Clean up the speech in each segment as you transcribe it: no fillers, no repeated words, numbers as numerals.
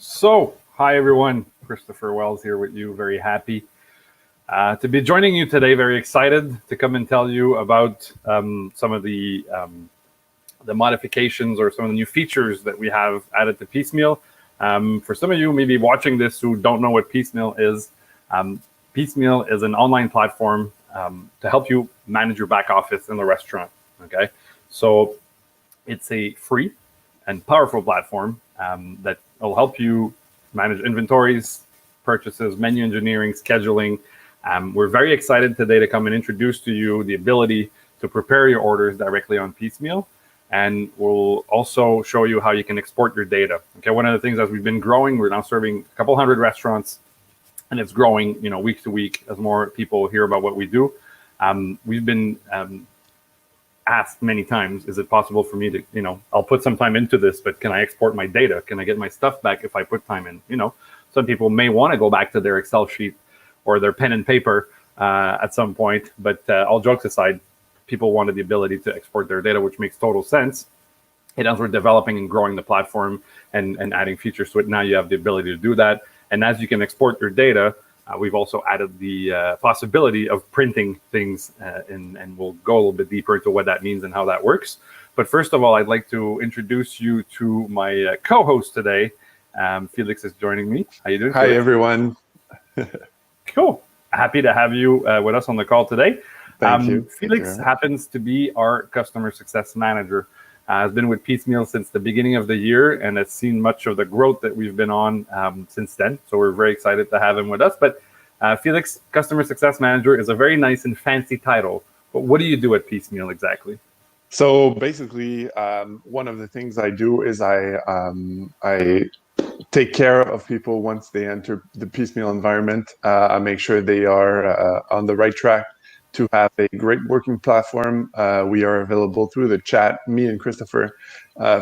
So, hi everyone, Christopher Wells here with you. Very happy to be joining you today. Very excited to come and tell you about some of the modifications or some of the new features that we have added to Piecemeal. For some of you maybe watching this who don't know what Piecemeal is, Piecemeal is an online platform to help you manage your back office in the restaurant. Okay, so it's a free and powerful platform that will help you manage inventories, purchases, menu engineering, scheduling. We're very excited today to come and introduce to you the ability to prepare your orders directly on Piecemeal. And we'll also show you how you can export your data. Okay, one of the things as we've been growing, we're now serving a couple hundred restaurants, and it's growing, week to week as more people hear about what we do. We've been asked many times, is it possible for me to, I'll put some time into this, but can I export my data? Can I get my stuff back if I put time in? Some people may want to go back to their Excel sheet or their pen and paper at some point, but all jokes aside, people wanted the ability to export their data, which makes total sense. And as we're developing and growing the platform and adding features to it, now you have the ability to do that. And as you can export your data, we've also added the possibility of printing things, and we'll go a little bit deeper into what that means and how that works. But first of all, I'd like to introduce you to my co-host today. Felix is joining me. How you doing? Hi, Felix? Everyone. Cool. Happy to have you with us on the call today. Thank you. Felix happens to be our customer success manager. Has been with Piecemeal since the beginning of the year and has seen much of the growth that we've been on since then. So we're very excited to have him with us. But Felix, customer success manager, is a very nice and fancy title. But what do you do at Piecemeal exactly? So basically, one of the things I do is I take care of people once they enter the Piecemeal environment. I make sure they are on the right track to have a great working platform. We are available through the chat, me and Christopher,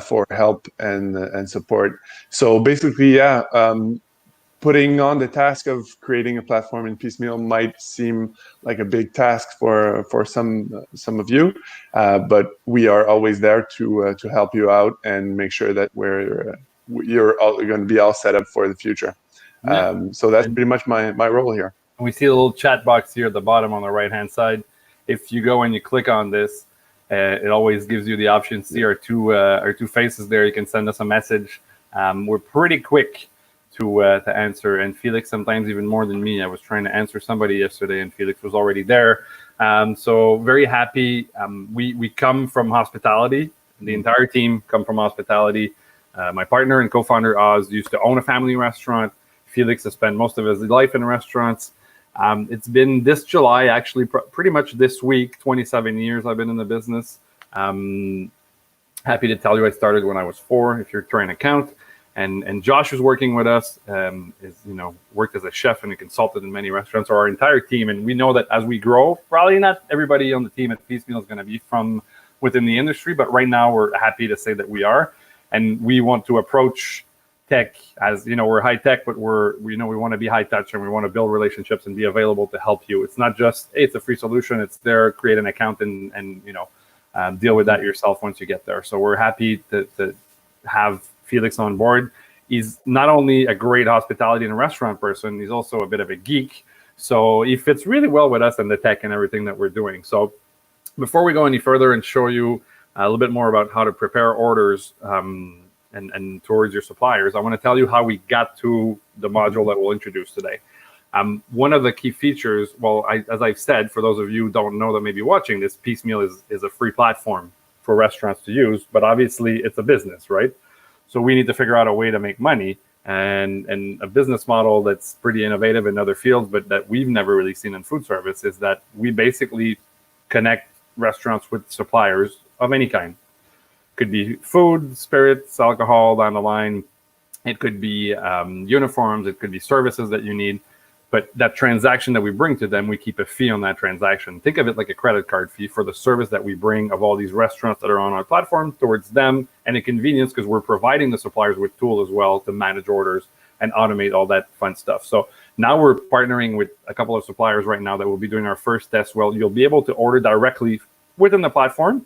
for help and support. So basically, putting on the task of creating a platform in Piecemeal might seem like a big task for some of you, but we are always there to help you out and make sure that you're going to be all set up for the future. Yeah. So that's pretty much my role here. We see a little chat box here at the bottom on the right-hand side. If you go and you click on this, it always gives you the option to see our two faces there. You can send us a message. We're pretty quick to answer, and Felix sometimes even more than me. I was trying to answer somebody yesterday, and Felix was already there. So very happy. We come from hospitality. The entire team come from hospitality. My partner and co-founder Oz used to own a family restaurant. Felix has spent most of his life in restaurants. It's been this July, actually, pretty much this week, 27 years I've been in the business. Happy to tell you I started when I was 4, if you're trying to count. And Josh is working with us, worked as a chef and a consultant in many restaurants, or our entire team. And we know that as we grow, probably not everybody on the team at Piecemeal is going to be from within the industry, but right now we're happy to say that we are. And we want to approach tech as, we're high tech, but we want to be high touch, and we want to build relationships and be available to help you. It's not just, hey, it's a free solution. It's there, create an account and deal with that yourself once you get there. So we're happy to have Felix on board. He's not only a great hospitality and restaurant person, he's also a bit of a geek. So he fits really well with us and the tech and everything that we're doing. So before we go any further and show you a little bit more about how to prepare orders, and towards your suppliers, I want to tell you how we got to the module that we'll introduce today. One of the key features, as I've said, for those of you who don't know that may be watching this, Piecemeal is a free platform for restaurants to use, but obviously it's a business, right? So we need to figure out a way to make money, and a business model that's pretty innovative in other fields, but that we've never really seen in food service, is that we basically connect restaurants with suppliers of any kind. Could be food, spirits, alcohol down the line. It could be uniforms. It could be services that you need. But that transaction that we bring to them, we keep a fee on that transaction. Think of it like a credit card fee for the service that we bring of all these restaurants that are on our platform towards them, and a convenience because we're providing the suppliers with tools as well to manage orders and automate all that fun stuff. So now we're partnering with a couple of suppliers right now that will be doing our first test. Well, you'll be able to order directly within the platform.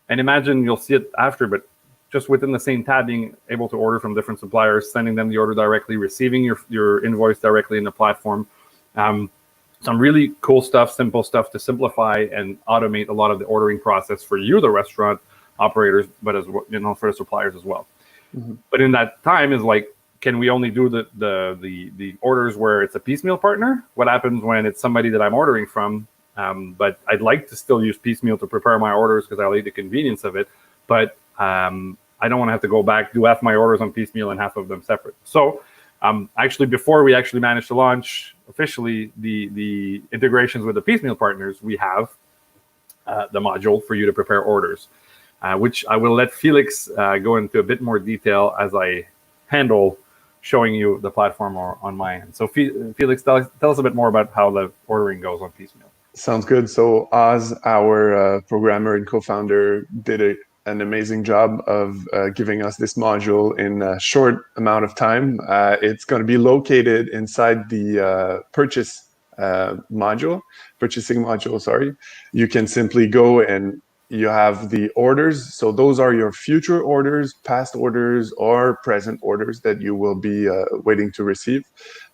And imagine, you'll see it after, but just within the same tab, being able to order from different suppliers, sending them the order directly, receiving your invoice directly in the platform. Some really cool stuff, simple stuff to simplify and automate a lot of the ordering process for you, the restaurant operators, but as for the suppliers as well. But in that time is like, can we only do the orders where it's a piecemeal partner? What happens when it's somebody that I'm ordering from? But I'd like to still use piecemeal to prepare my orders because I like the convenience of it. But I don't want to have to go back, do half my orders on piecemeal and half of them separate. So actually, before we actually managed to launch officially the integrations with the piecemeal partners, we have the module for you to prepare orders, which I will let Felix go into a bit more detail as I handle showing you the platform on my end. So Felix, tell us a bit more about how the ordering goes on piecemeal. Sounds good. So Oz, our programmer and co-founder, did an amazing job of giving us this module in a short amount of time. It's going to be located inside the purchasing module, sorry. You can simply go and you have the orders. So those are your future orders, past orders, or present orders that you will be waiting to receive.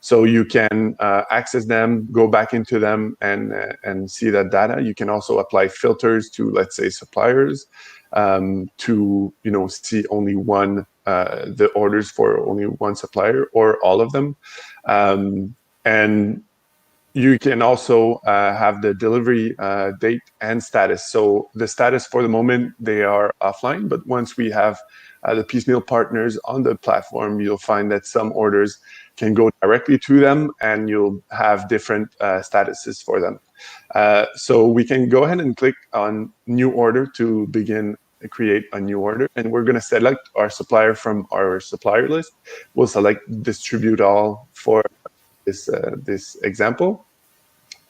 So you can access them, go back into them, and see that data. You can also apply filters to, let's say, suppliers to see only the orders for only one supplier or all of them, and you can also have the delivery date and status. So the status for the moment, they are offline, but once we have the piecemeal partners on the platform, you'll find that some orders can go directly to them and you'll have different statuses for them. So we can go ahead and click on new order to begin create a new order, and we're going to select our supplier from our supplier list. We'll select distribute all for this example.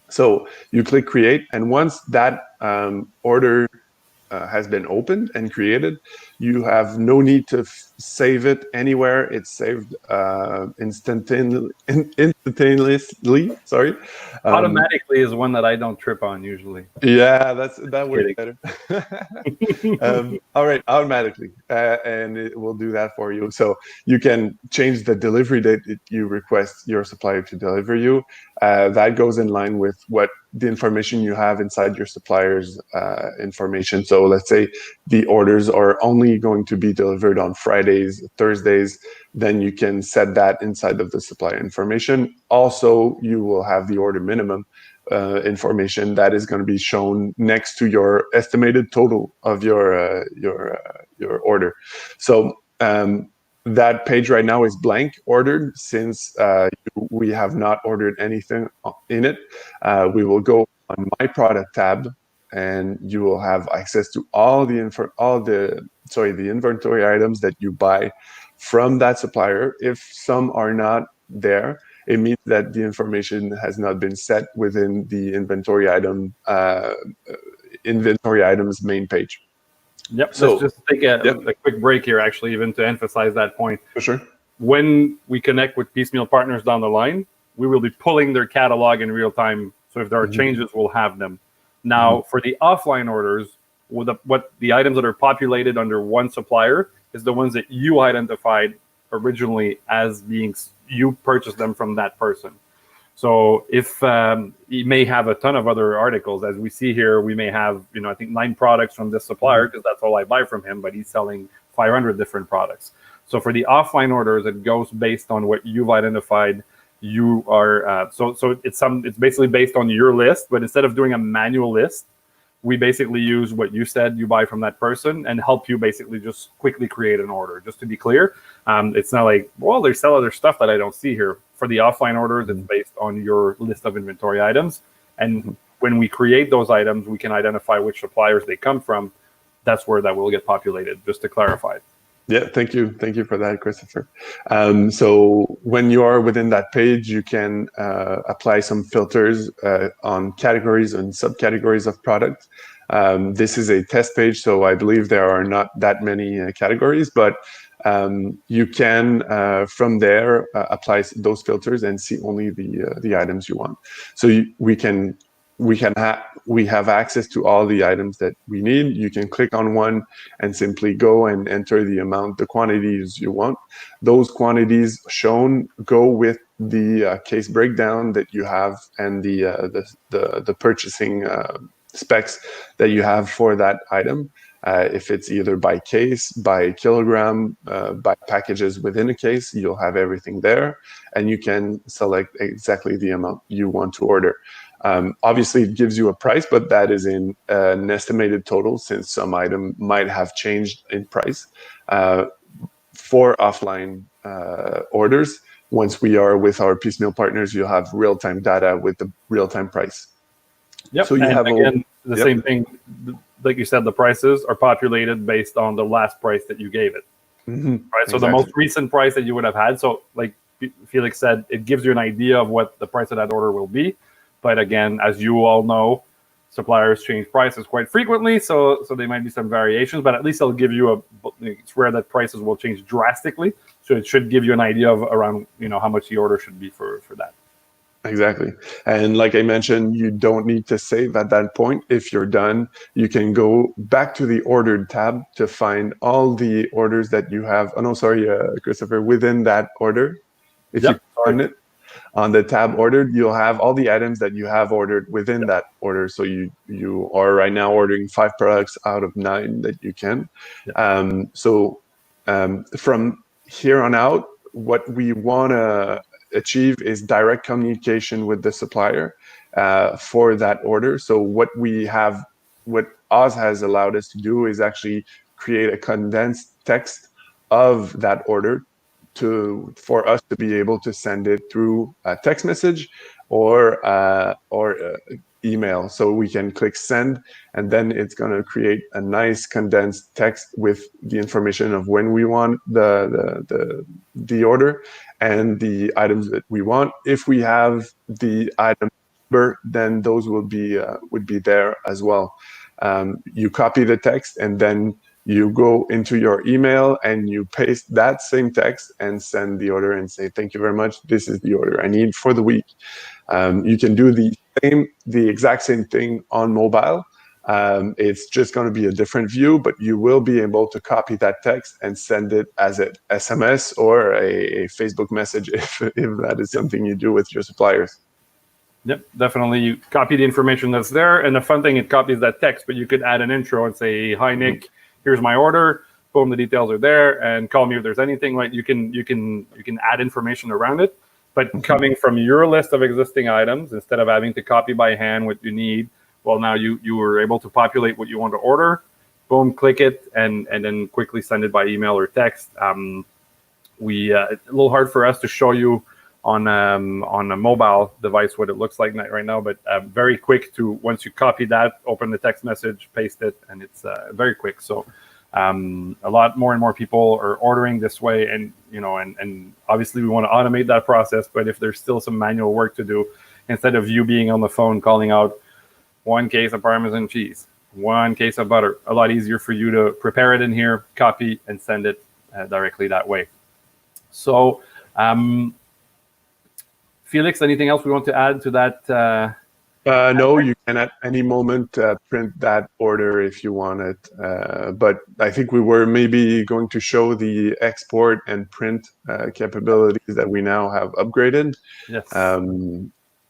So you click create, and once that order has been opened and created, you have no need to save it anywhere. It's saved instantaneously. Sorry. Automatically is one that I don't trip on usually. Yeah, that works better. All right, automatically, and it will do that for you. So you can change the delivery date that you request your supplier to deliver you. That goes in line with what the information you have inside your supplier's information. So let's say the orders are only going to be delivered on Fridays, Thursdays, then you can set that inside of the supplier information. Also, you will have the order minimum information that is going to be shown next to your estimated total of your order. So that page right now is blank ordered since we have not ordered anything in it. We will go on my product tab, and you will have access to all the inventory items that you buy from that supplier. If some are not there, it means that the information has not been set within the inventory items main page. Yep. So let's just take a quick break here, actually, even to emphasize that point. For sure. When we connect with piecemeal partners down the line, we will be pulling their catalog in real time. So if there are changes, we'll have them. Now, for the offline orders, what the items that are populated under one supplier is the ones that you identified originally as being you purchased them from that person. So if you may have a ton of other articles, as we see here, we may have, I think 9 products from this supplier because that's all I buy from him, but he's selling 500 different products. So for the offline orders, it goes based on what you've identified. You are so it's basically based on your list, but instead of doing a manual list, we basically use what you said you buy from that person and help you basically just quickly create an order. Just to be clear, it's not like, well, they sell other stuff that I don't see here. For the offline orders, it's based on your list of inventory items. And when we create those items, we can identify which suppliers they come from. That's where that will get populated, just to clarify. Yeah, thank you. Thank you for that, Christopher. So when you are within that page, you can apply some filters on categories and subcategories of products. This is a test page, so I believe there are not that many categories, but you can, from there, apply those filters and see only the items you want. So we can we have access to all the items that we need. You can click on one and simply go and enter the quantities you want. Those quantities shown go with the case breakdown that you have and the purchasing specs that you have for that item. If it's either by case, by kilogram, by packages within a case, you'll have everything there, and you can select exactly the amount you want to order. Obviously, it gives you a price, but that is in an estimated total, since some item might have changed in price. For offline orders, once we are with our piecemeal partners, you'll have real-time data with the real-time price. Yep. So you and have again, the same thing. Like you said, the prices are populated based on the last price that you gave it. Mm-hmm. Right. So the most recent price that you would have had. So like Felix said, it gives you an idea of what the price of that order will be. But again, as you all know, suppliers change prices quite frequently. So there might be some variations, but at least it'll give you it's rare that prices will change drastically. So it should give you an idea of around, how much the order should be for that. Exactly. And like I mentioned, you don't need to save at that point. If you're done, you can go back to the ordered tab to find all the orders that you have. Oh, no, sorry, Christopher, within that order. If you find it on the tab ordered, you'll have all the items that you have ordered within that order. So you are right now ordering 5 products out of 9 that you can. From here on out, what we want to achieve is direct communication with the supplier for that order. So what Oz has allowed us to do is actually create a condensed text of that order for us to be able to send it through a text message or email. So we can click send, and then it's going to create a nice condensed text with the information of when we want the order and the items that we want. If we have the item number, then those would be there as well. You copy the text, and then you go into your email and you paste that same text and send the order and say, thank you very much. This is the order I need for the week. You can do the exact same thing on mobile. It's just going to be a different view, but you will be able to copy that text and send it as an SMS or a Facebook message if that is something you do with your suppliers. Yep, definitely. You copy the information that's there, and the fun thing, it copies that text, but you could add an intro and say, hi, Nick, here's my order. Boom, the details are there, and call me if there's anything. Right, you can add information around it, but coming from your list of existing items, instead of having to copy by hand what you need, well, now you were able to populate what you want to order. Boom, click it, and then quickly send it by email or text. It's a little hard for us to show you on a mobile device what it looks like right now, but very quick to, once you copy that, open the text message, paste it, and it's very quick. So a lot more and more people are ordering this way, and and obviously we want to automate that process, but if there's still some manual work to do, instead of you being on the phone calling out 1 case of Parmesan cheese, 1 case of butter, a lot easier for you to prepare it in here, copy, and send it directly that way. So Felix, anything else we want to add to that? No, you can at any moment print that order if you want it. But I think we were maybe going to show the export and print capabilities that we now have upgraded. Yes.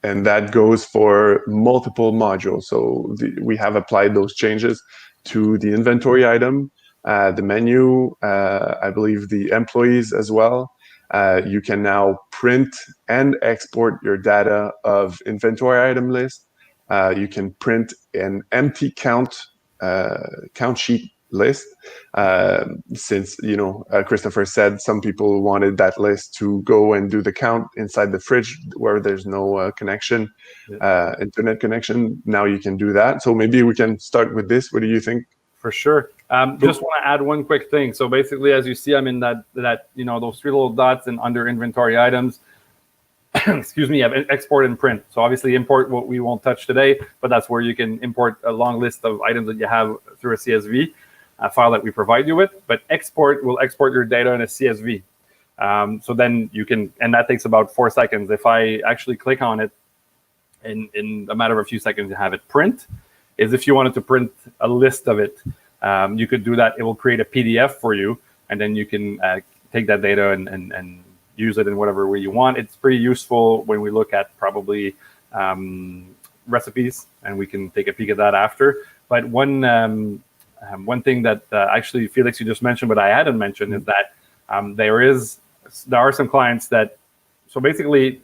And that goes for multiple modules. So we have applied those changes to the inventory item, the menu, I believe the employees as well. You can now print and export your data of inventory item list. You can print an empty count sheet list. Since Christopher said some people wanted that list to go and do the count inside the fridge where there's no connection, internet connection. Now you can do that. So maybe we can start with this. What do you think? For sure. Just want to add one quick thing. So basically, as you see, I'm in that those 3 little dots, and under inventory items, excuse me, you have export and print. So obviously import, what we won't touch today, but that's where you can import a long list of items that you have through a CSV file that we provide you with. But export will export your data in a CSV. So then you can, and that takes about 4 seconds. If I actually click on it, in a matter of a few seconds you have it print. Is if you wanted to print a list of it, you could do that. It will create a PDF for you, and then you can take that data and use it in whatever way you want. It's pretty useful when we look at probably recipes, and we can take a peek at that after. But one thing that actually, Felix, you just mentioned, but I hadn't mentioned, is that there are some clients that, so basically,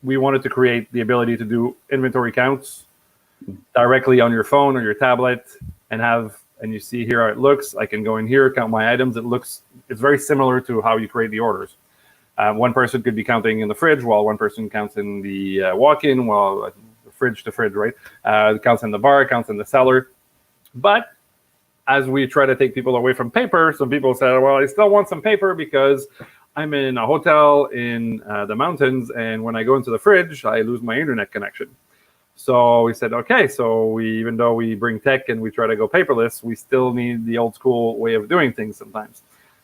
we wanted to create the ability to do inventory counts directly on your phone or your tablet, and you see here how it looks. I can go in here, count my items. It's very similar to how you create the orders. One person could be counting in the fridge, while one person counts in the walk-in, while fridge to fridge, right? Counts in the bar, counts in the cellar. But as we try to take people away from paper, some people said, well, I still want some paper because I'm in a hotel in the mountains, and when I go into the fridge, I lose my internet connection. So we said, okay, so even though we bring tech and we try to go paperless, we still need the old school way of doing things sometimes.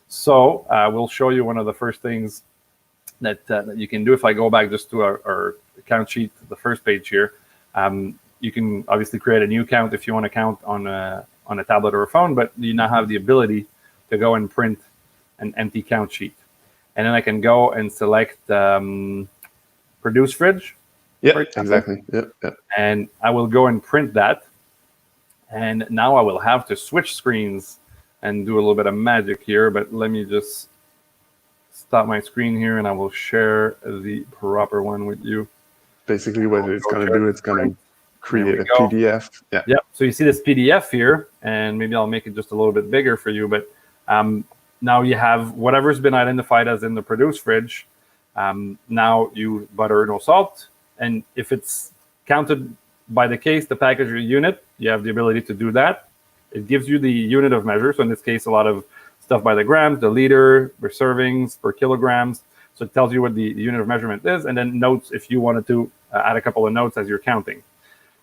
So we'll show you one of the first things that you can do. If I go back just to our account sheet, the first page here, you can obviously create a new account if you want to count on a tablet or a phone, but you now have the ability to go and print an empty count sheet. And then I can go and select produce fridge. Yeah, exactly. Yep. And I will go and print that. And now I will have to switch screens and do a little bit of magic here. But let me just stop my screen here, and I will share the proper one with you. Basically, what it's going to do, it's going to create a PDF. Yeah. Yep. So you see this PDF here, and maybe I'll make it just a little bit bigger for you. But now you have whatever's been identified as in the produce fridge. Now you butter, no salt. And if it's counted by the case, the package or unit, you have the ability to do that. It gives you the unit of measure. So in this case, a lot of stuff by the grams, the liter, per servings, per kilograms. So it tells you what the unit of measurement is, and then notes if you wanted to add a couple of notes as you're counting.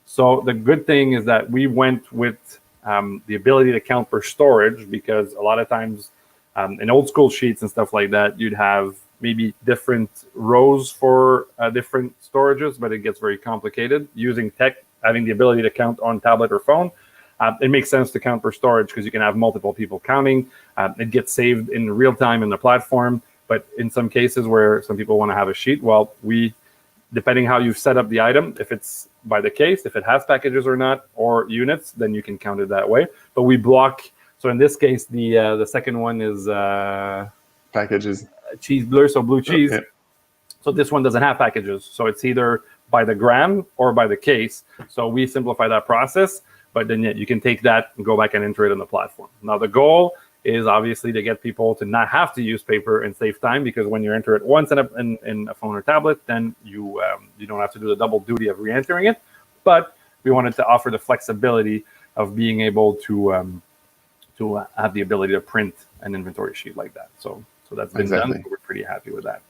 So the good thing is that we went with the ability to count per storage, because a lot of times in old school sheets and stuff like that, you'd have maybe different rows for different storages, but it gets very complicated. Using tech, having the ability to count on tablet or phone, it makes sense to count per storage because you can have multiple people counting. It gets saved in real time in the platform. But in some cases where some people want to have a sheet, well, depending how you've set up the item, if it's by the case, if it has packages or not, or units, then you can count it that way. But we block. So in this case, the second one is packages. Cheese bleu, so blue cheese. Okay. So this one doesn't have packages. So it's either by the gram or by the case. So we simplify that process, but then you can take that and go back and enter it in the platform. Now the goal is obviously to get people to not have to use paper and save time, because when you enter it once in a phone or tablet, then you don't have to do the double duty of re-entering it. But we wanted to offer the flexibility of being able to have the ability to print an inventory sheet like that. So that's been done. So we're pretty happy with that.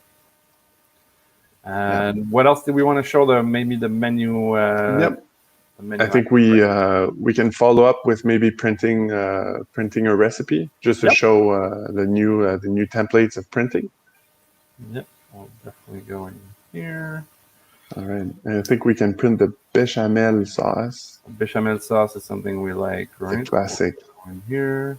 And what else did we want to show? Maybe the menu. Yep. The menu I think we can follow up with maybe printing a recipe just to show the new templates of printing. Yep. I'll definitely go in here. All right. And I think we can print the bechamel sauce. Bechamel sauce is something we like, right? It's a classic. We'll go in here.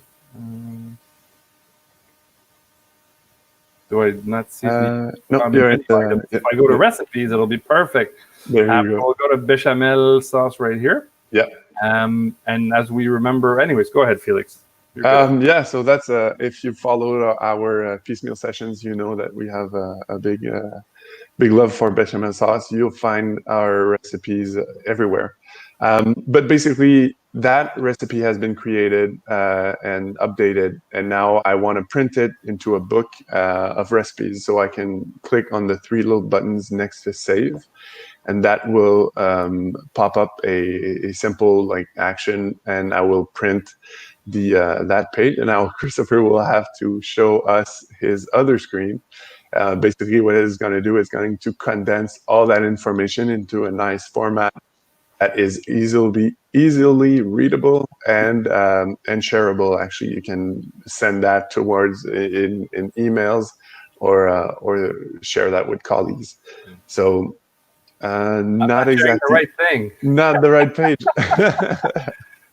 Do I not see no, you're if I go to recipes, it'll be perfect. There you go. We'll go to bechamel sauce right here. Yeah. And as we remember, anyways, go ahead, Felix. Yeah, so that's if you follow our piecemeal sessions, you know that we have a big love for bechamel sauce. You'll find our recipes everywhere. But basically, that recipe has been created and updated, and now I want to print it into a book of recipes. So I can click on the three little buttons next to save, and that will pop up a simple action, and I will print that page. And now Christopher will have to show us his other screen. Basically, what it is going to do is going to condense all that information into a nice format that is easily readable and shareable. Actually, you can send that towards in emails or share that with colleagues. So Not Sharing exactly. the right thing. Not the right page.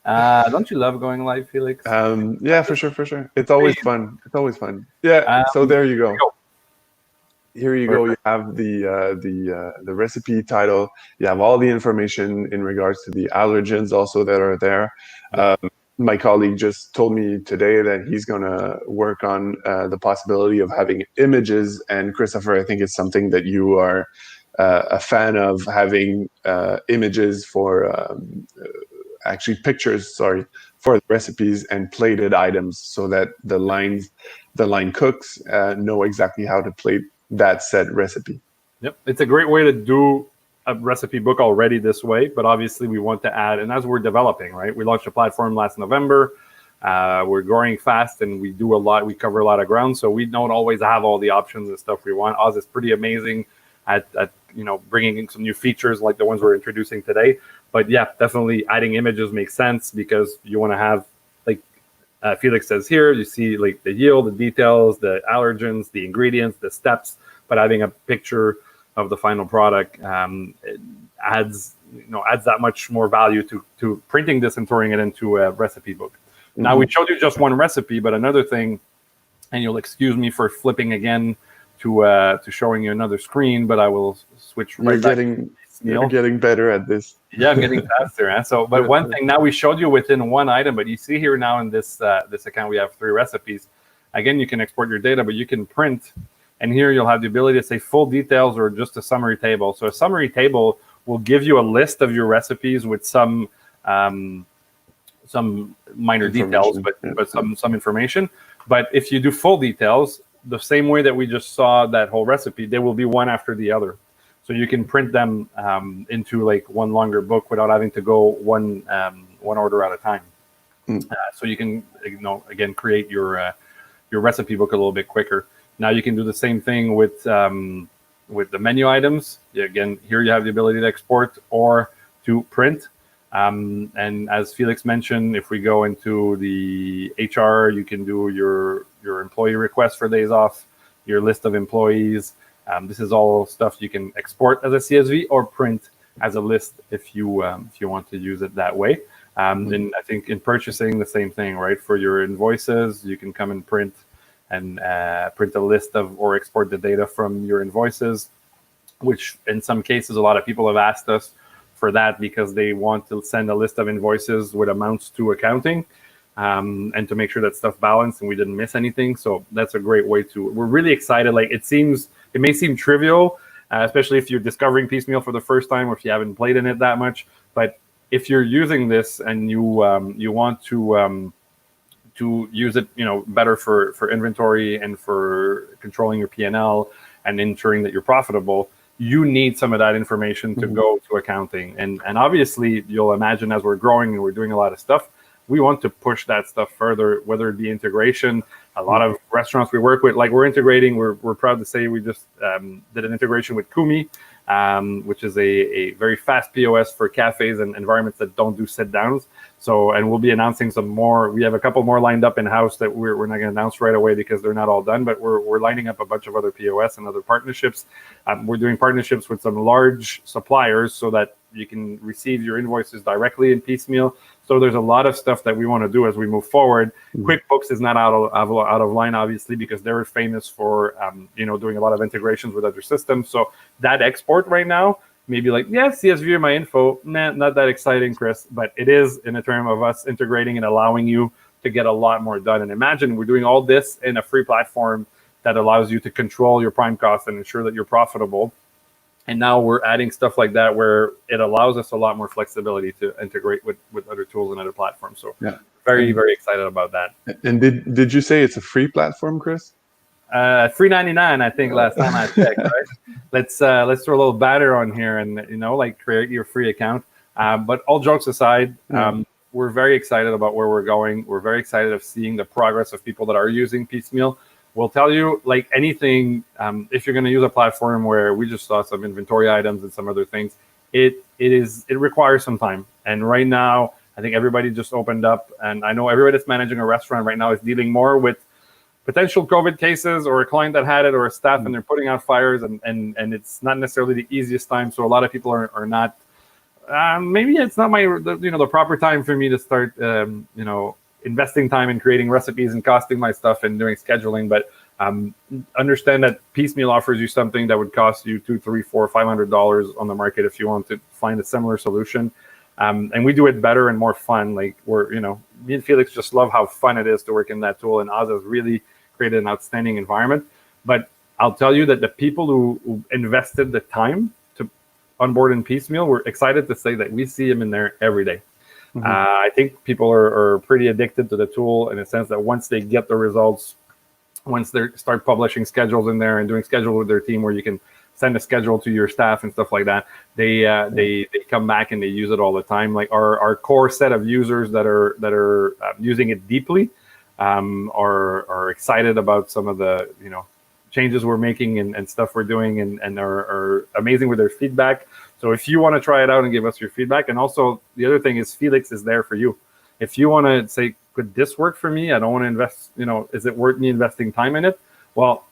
Don't you love going live, Felix? Yeah, for sure. It's always fun. Yeah. So there you go. Here you go. You have the recipe title. You have all the information in regards to the allergens also that are there. My colleague just told me today that he's going to work on the possibility of having images. And Christopher, I think it's something that you are a fan of, having images for actually pictures, sorry, for the recipes and plated items, so that the line cooks know exactly how to plate that said recipe. Yep, it's a great way to do a recipe book already this way, but obviously we want to add, and as we're developing, right? We launched a platform last November. We're growing fast, and we do a lot. We cover a lot of ground, so we don't always have all the options and stuff we want. Oz is pretty amazing at bringing in some new features like the ones we're introducing today. But yeah, definitely adding images makes sense, because you want to have, like Felix says here, you see like the yield, the details, the allergens, the ingredients, the steps. But having a picture of the final product it adds that much more value to printing this and throwing it into a recipe book. Mm-hmm. Now we showed you just one recipe, but another thing, and you'll excuse me for flipping again to showing you another screen, but I will switch right back. You're getting better at this. Yeah, I'm getting faster. Huh? So, but one thing, now we showed you within one item, but you see here now in this account we have 3 recipes. Again, you can export your data, but you can print. And here you'll have the ability to say full details or just a summary table. So a summary table will give you a list of your recipes with some minor details, but some information. But if you do full details, the same way that we just saw that whole recipe, they will be one after the other. So you can print them into like one longer book without having to go one order at a time. So you can again create your recipe book a little bit quicker. Now you can do the same thing with the menu items. Again, here you have the ability to export or to print. And as Felix mentioned, if we go into the HR, you can do your employee request for days off, your list of employees. This is all stuff you can export as a CSV or print as a list if you want to use it that way. And I think in purchasing, the same thing, right? For your invoices, you can come and print a list of, or export the data from your invoices, which in some cases a lot of people have asked us for that, because they want to send a list of invoices with amounts to accounting, and to make sure that stuff balanced and we didn't miss anything. So that's a great way we're really excited. Like it may seem trivial, especially if you're discovering Piecemeal for the first time or if you haven't played in it that much. But if you're using this and you want to use it, better for inventory and for controlling your P&L and ensuring that you're profitable, you need some of that information to go to accounting. And obviously, you'll imagine as we're growing and we're doing a lot of stuff, we want to push that stuff further, whether it be integration. A lot of restaurants we work with, like we're integrating, we're proud to say we just did an integration with Kumi, which is a very fast POS for cafes and environments that don't do sit downs. So, and we'll be announcing some more. We have a couple more lined up in house that we're not going to announce right away because they're not all done, but we're lining up a bunch of other POS and other partnerships. We're doing partnerships with some large suppliers so that you can receive your invoices directly in Piecemeal. So there's a lot of stuff that we want to do as we move forward. QuickBooks is not out of line, obviously, because they're famous for doing a lot of integrations with other systems. So that export right now, maybe like, yeah, CSV in my info, nah, not that exciting, Chris. But it is in a term of us integrating and allowing you to get a lot more done. And imagine we're doing all this in a free platform that allows you to control your prime costs and ensure that you're profitable. And now we're adding stuff like that where it allows us a lot more flexibility to integrate with other tools and other platforms. So very, very excited about that. And did you say it's a free platform, Chris? $3.99, I think, last time I checked. Right? Let's throw a little batter on here and create your free account. But all jokes aside, we're very excited about where we're going. We're very excited of seeing the progress of people that are using Piecemeal. We'll tell you, like anything, if you're going to use a platform where we just saw some inventory items and some other things, it requires some time. And right now, I think everybody just opened up, and I know everybody that's managing a restaurant right now is dealing more with potential COVID cases or a client that had it or a staff and they're putting out fires and it's not necessarily the easiest time. So a lot of people are not, maybe it's not the proper time for me to start, investing time in creating recipes and costing my stuff and doing scheduling. But understand that Piecemeal offers you something that would cost you $200, $300, $400, $500 on the market if you want to find a similar solution. And we do it better and more fun. Like me and Felix just love how fun it is to work in that tool. And Oz has really created an outstanding environment. But I'll tell you that the people who invested the time to onboard in Piecemeal, we're excited to say that we see them in there every day. Mm-hmm. I think people are pretty addicted to the tool in a sense that once they get the results, once they start publishing schedules in there and doing schedule with their team where you can send a schedule to your staff and stuff like that, they come back and they use it all the time. Like our core set of users that are using it deeply are excited about some of the changes we're making and stuff we're doing and are amazing with their feedback. So if you want to try it out and give us your feedback, and also the other thing is Felix is there for you. If you want to say, could this work for me? I don't want to invest, is it worth me investing time in it? Well,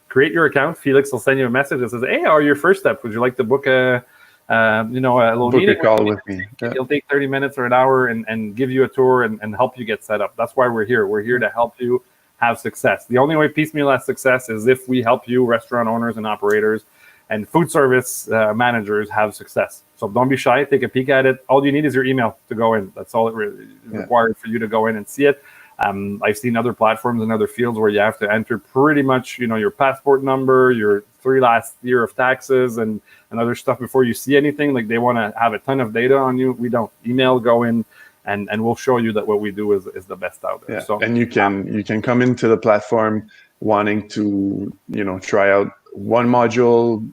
create your account. Felix will send you a message that says, hey, how are your first steps? Would you like to book a little meeting? Book a call with me. Yeah. He'll take 30 minutes or an hour and give you a tour and help you get set up. That's why we're here. We're here to help you have success. The only way Piecemeal has success is if we help you, restaurant owners and operators and food service managers, have success. So don't be shy. Take a peek at it. All you need is your email to go in. That's all it really is required for you to go in and see it. I've seen other platforms in other fields where you have to enter pretty much, your passport number, your 3 last year of taxes and other stuff before you see anything. Like they want to have a ton of data on you. We don't. Email, go in, and we'll show you that what we do is the best out there. Yeah. So and you can come into the platform wanting to, try out one module,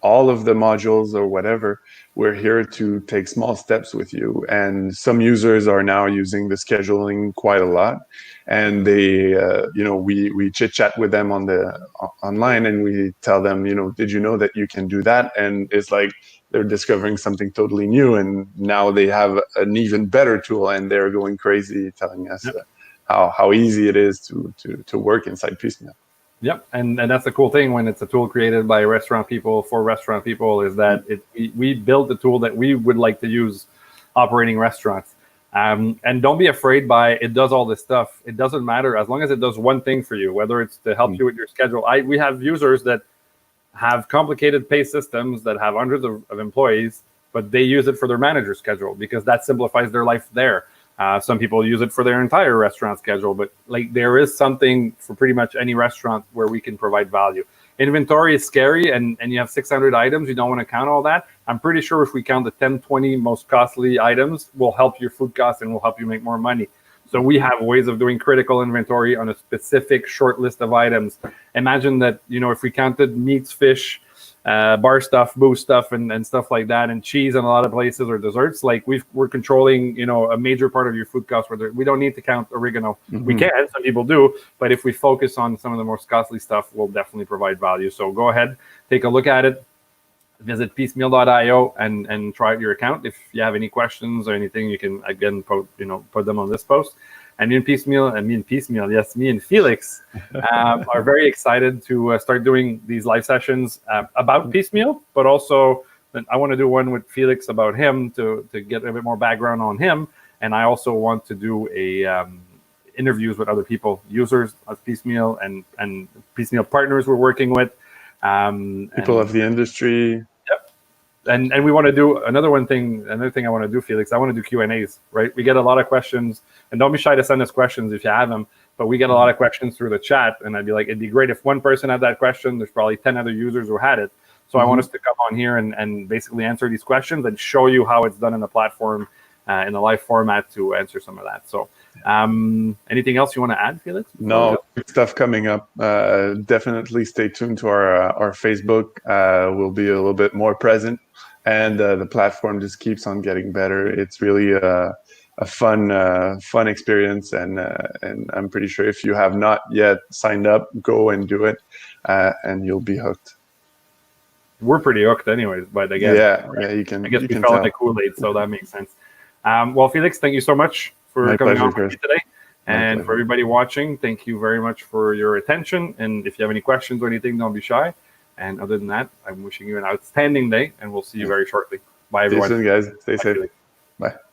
all of the modules or whatever. We're here to take small steps with you. And some users are now using the scheduling quite a lot. And they, we chit chat with them online and we tell them, did you know that you can do that? And it's like they're discovering something totally new. And now they have an even better tool and they're going crazy telling us how easy it is to work inside Piecemeal. Yep, and that's the cool thing when it's a tool created by restaurant people for restaurant people is that we built the tool that we would like to use operating restaurants. And don't be afraid by it does all this stuff. It doesn't matter as long as it does one thing for you, whether it's to help you with your schedule. We have users that have complicated pay systems that have hundreds of employees, but they use it for their manager schedule because that simplifies their life there. Some people use it for their entire restaurant schedule, but there is something for pretty much any restaurant where we can provide value. Inventory is scary and you have 600 items. You don't want to count all that. I'm pretty sure if we count the 10, 20 most costly items, will help your food costs and will help you make more money. So we have ways of doing critical inventory on a specific short list of items. Imagine that, if we counted meats, fish, bar stuff, booze stuff, and stuff like that, and cheese in a lot of places or desserts, we're controlling, a major part of your food costs. Where we don't need to count oregano. Mm-hmm. We can, some people do, but if we focus on some of the most costly stuff, we'll definitely provide value. So go ahead, take a look at it. Visit piecemeal.io and try out your account. If you have any questions or anything, you can again put them on this post. And me and Felix are very excited to start doing these live sessions about Piecemeal, but also I want to do one with Felix about him to get a bit more background on him. And I also want to do interviews with other people, users of Piecemeal and Piecemeal partners we're working with. People of the industry. And we want to do another thing I want to do, Felix. I want to do Q&As, right? We get a lot of questions, and don't be shy to send us questions if you have them. But we get a lot of questions through the chat, and I'd be like, it'd be great if one person had that question. There's probably 10 other users who had it. So I want us to come on here and basically answer these questions and show you how it's done in the platform in a live format to answer some of that. So anything else you want to add, Felix? No, good stuff coming up. Definitely stay tuned to our Facebook. We'll be a little bit more present. And the platform just keeps on getting better. It's really a fun experience, and I'm pretty sure if you have not yet signed up, go and do it, and you'll be hooked. We're pretty hooked, anyways. But again, you can. I guess we fell in the Kool-Aid, so that makes sense. Well, Felix, thank you so much for coming on with me today. And pleasure. for everybody watching, thank you very much for your attention. And if you have any questions or anything, don't be shy. And other than that, I'm wishing you an outstanding day, and we'll see you very shortly. Bye, See you everyone. soon, guys. Stay Bye, safe. Felix. Bye.